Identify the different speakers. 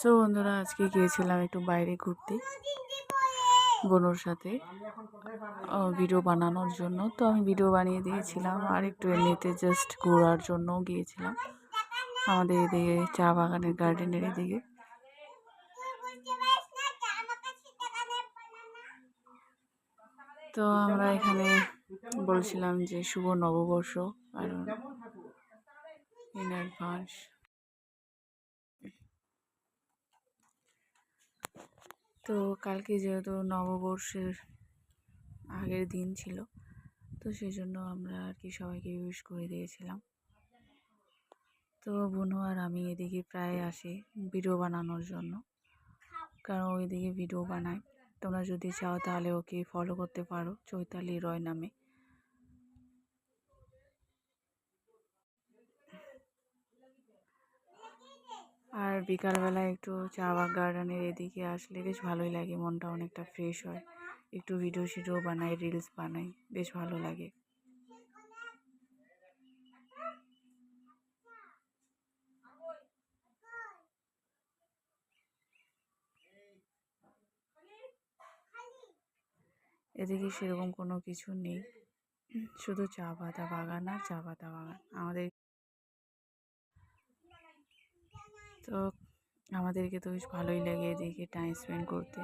Speaker 1: So বন্ধুরা, আজকে গিয়েছিলাম একটু বাইরে ঘুরতে বোনোর সাথে ভিডিও বানানোর জন্য। তো আমি ভিডিও বানিয়ে দিয়েছিলাম আর একটু এমনিতে জাস্ট ঘোরার জন্য গিয়েছিলাম আমাদের এদিকে চা বাগানের গার্ডেনের এদিকে। তো আমরা এখানে বলছিলাম যে শুভ নববর্ষ কারণ ইন অ্যাডভান্স। তো কালকে যেহেতু নববর্ষের আগের দিন ছিল, তো সেই জন্য আমরা আর কি সবাইকে উইশ করে দিয়েছিলাম। তো বুনু আর আমি এদিকে প্রায় আসি ভিডিও বানানোর জন্য, কারণ ওইদিকে ভিডিও বানায়। তোমরা যদি চাও তাহলে ওকে ফলো করতে পারো, চৈতালি রয় নামে। আর বিকালবেলা একটু চা গার্ডেনের এদিকে আসলে বেশ ভালোই লাগে, মনটা অনেকটা ফ্রেশ হয়। একটু ভিডিও শিডিও বানাই, রিলস বানাই, বেশ ভালো লাগে। এদিকে সেরকম কোনো কিছু নেই, শুধু চা পাতা বাগান আর চা পাতা বাগান আমাদের। তো আমাদেরকে তো বেশ ভালোই লাগে এদিকে টাইম স্পেন্ড করতে।